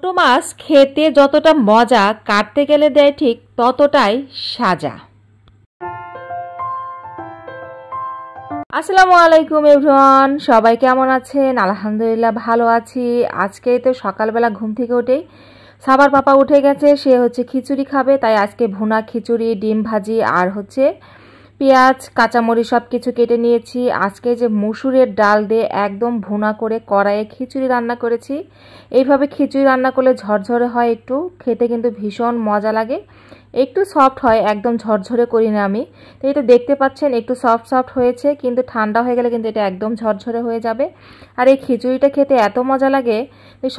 ছোট মাছ খেতে যতটা মজা কাটতে গেলে দেয় ঠিক ততটাই সাজা। আসসালামু আলাইকুম এভরিওয়ান, সবাই কেমন আছেন? আলহামদুলিল্লাহ ভালো আছি। আজকে তো সকালবেলা ঘুম থেকে উঠেই সাবার পাপা উঠে গেছে, সে হচ্ছে খিচুড়ি খাবে, তাই আজকে ভুনা খিচুড়ি, ডিম ভাজি আর হচ্ছে পেঁয়াজ কাঁচামরিচ সব কিছু কেটে নিয়েছি। আজকে যে মসুরের ডাল দিয়ে একদম ভুনা করে কড়াইয়ে খিচুড়ি রান্না করেছি। এইভাবে খিচুড়ি রান্না করলে ঝরঝরে হয়, একটু খেতে কিন্তু ভীষণ মজা লাগে, একটু সফট হয়, একদম ঝরঝরে করি না আমি। তো এটা দেখতে পাচ্ছেন একটু সফট সফট হয়েছে, কিন্তু ঠান্ডা হয়ে গেলে কিন্তু এটা একদম ঝরঝরে হয়ে যাবে। আর এই খিচুড়িটা খেতে এত মজা লাগে,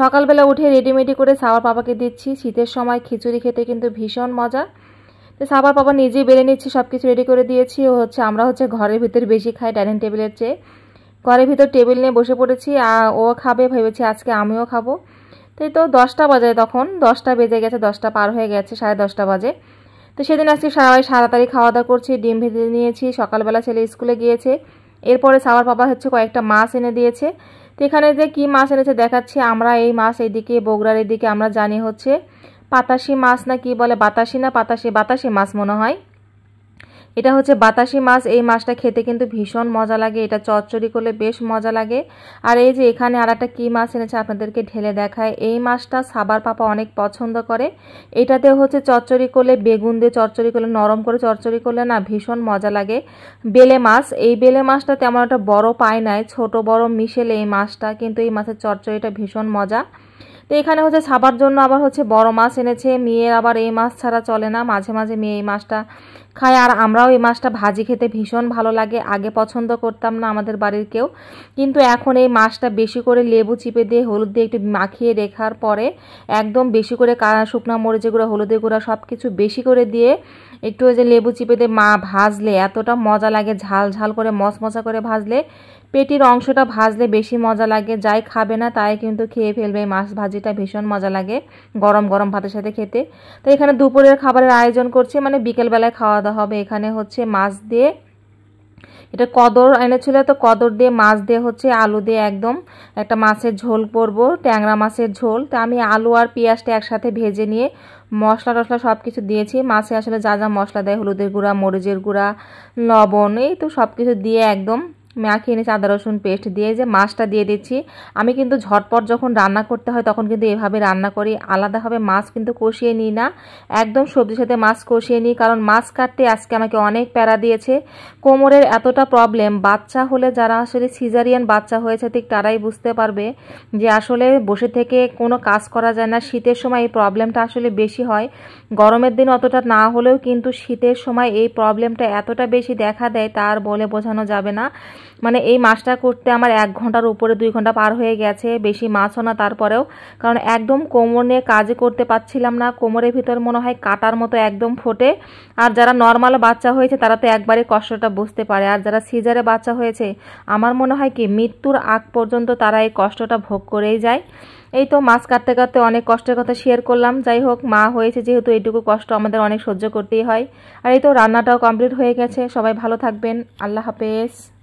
সকালবেলা উঠে রেডিমেডি করে সাবার পাপাকে দিচ্ছি। শীতের সময় খিচুড়ি খেতে কিন্তু ভীষণ মজা। তো সাবার পাপা নিজেই বেড়ে নিচ্ছি, সব কিছু রেডি করে দিয়েছি। ও হচ্ছে আমরা হচ্ছে ঘরের ভিতর বেশি খাই ডাইনিং টেবিলের চেয়ে, ঘরের ভিতর টেবিল নিয়ে বসে পড়েছি। ও খাবে ভেবেছি আজকে আমিও খাবো। তাই তো 10টা বাজে, তখন 10টা বেজে গেছে, 10টা পার হয়ে গেছে, 10:30 বাজে। তো সেদিন আজকে সবাই তাড়াতাড়ি খাওয়া দাওয়া করছি, ডিম ভেজে নিয়েছি। সকালবেলা ছেলে স্কুলে গিয়েছে, এরপরে সাবার পাপা হচ্ছে কয়েকটা মাছ এনে দিয়েছে। তো এখানে যে কি মাছ এনেছে দেখাচ্ছি। আমরা এই মাছ এইদিকে বগুড়ার এদিকে আমরা জানি হচ্ছে পাতাসি মাছ, না কি বলে, বাতাসি না পাতাসি, বাতাসি মাছ মনে হয়। এটা হচ্ছে বাতাসি মাছ। এই মাছটা খেতে কিন্তু ভীষণ মজা লাগে, এটা চচ্চড়ি করলে বেশ মজা লাগে। আর এই যে এখানে আর একটা কী মাছ এনেছে আপনাদেরকে ঢেলে দেখায়। এই মাছটা সাবার পাপা অনেক পছন্দ করে। এটাতে হচ্ছে চচ্চড়ি করলে, বেগুন দিয়ে চচ্চড়ি করলে, নরম করে চচ্চড়ি করলে না ভীষণ মজা লাগে। বেলে মাছ, এই বেলে মাছটা তেমন একটা বড় পায় নাই, ছোট বড় মিশেলে এই মাছটা, কিন্তু এই মাছের চচ্চড়িটা ভীষণ মজা। তো এখানে হচ্ছে সাবার জন্য আবার হচ্ছে বড় মাছ এনেছে। মেয়ের আবার এই মাছ ছাড়া চলে না, মাঝে মাঝে মেয়ে এই মাছটা খায়। আর আমরাও এই মাছটা ভাজি খেতে ভীষণ ভালো লাগে। আগে পছন্দ করতাম না আমাদের বাড়ির কেউ, কিন্তু এখন এই মাছটা বেশি করে লেবু চিপে দিয়ে হলুদ দিয়ে একটু মাখিয়ে রেখার পরে একদম বেশি করে শুকনা মরিচের গুঁড়া, হলুদের গুঁড়া সব কিছু বেশি করে দিয়ে একটু ওই যে লেবু চিপে দিয়ে ভাজলে এতটা মজা লাগে, ঝাল ঝাল করে মশমশা করে ভাজলে। পেটির অংশটা ভাজলে বেশি মজা লাগে, যাই খাবে না তাই কিন্তু খেয়ে ফেলবে। মাছ ভাজিটা ভীষণ মজা লাগে গরম গরম ভাতের সাথে খেতে। তো এখানে দুপুরের খাবারের আয়োজন করছি, মানে বিকেলবেলায় খাওয়া দাওয়া হবে। এখানে হচ্ছে মাছ দিয়ে, এটা কদর এনেছিল, তো কদর দিয়ে মাছ দিয়ে হচ্ছে আলু দিয়ে একদম একটা মাছের ঝোল করব, ট্যাংরা মাছের ঝোল। তো আমি আলু আর পেঁয়াজটা একসাথে ভেজে নিয়ে মশলা টশলা সব কিছু দিয়েছি। মাছে আসলে যা যা মশলা দেয়, হলুদের গুঁড়া, মরিচের গুঁড়া, লবণ, এই তো সব কিছু দিয়ে একদম মাখিয়ে নিয়েছি, আদা রসুন পেস্ট দিয়ে যে মাছটা দিয়ে দিচ্ছি। আমি কিন্তু ঝটপট যখন রান্না করতে হয় তখন কিন্তু এভাবে রান্না করি, আলাদাভাবে মাছ কিন্তু কষিয়ে নিই না, একদম সবজির সাথে মাছ কষিয়ে নিই। কারণ মাছ কাটতে আজকে আমাকে অনেক প্যারা দিয়েছে, কোমরের এতটা প্রবলেম। বাচ্চা হলে, যারা আসলে সিজারিয়ান বাচ্চা হয়েছে ঠিক তারাই বুঝতে পারবে যে আসলে বসে থেকে কোনো কাজ করা যায় না। শীতের সময় এই প্রবলেমটা আসলে বেশি হয়, গরমের দিন অতটা না হলেও কিন্তু শীতের সময় এই প্রবলেমটা এতটা বেশি দেখা দেয় তার বলে বোঝানো যাবে না। মানে এই মাছটা করতে আমার 1 ঘন্টার উপরে 2 ঘন্টা পার হয়ে গেছে, বেশি মাছও না তারপরেও, কারণ একদম কোমর নিয়ে কাজ করতে পারছিলাম না। কোমরের ভিতর মনে হয় কাটার মতো একদম ফোটে। আর যারা নর্মাল বাচ্চা হয়েছে তারা তো একবারে কষ্টটা বুঝতে পারে, আর যারা সিজারে বাচ্চা হয়েছে আমার মনে হয় কি মৃত্যুর আগ পর্যন্ত তারা এই কষ্টটা ভোগ করেই যায়। এই তো মাছ কাটতে কাটতে অনেক কষ্টের কথা শেয়ার করলাম। যাই হোক, মা হয়েছে যেহেতু এইটুকু কষ্ট আমাদের অনেক সহ্য করতেই হয়। আর এই তো রান্নাটাও কমপ্লিট হয়ে গেছে। সবাই ভালো থাকবেন, আল্লাহ হাফেজ।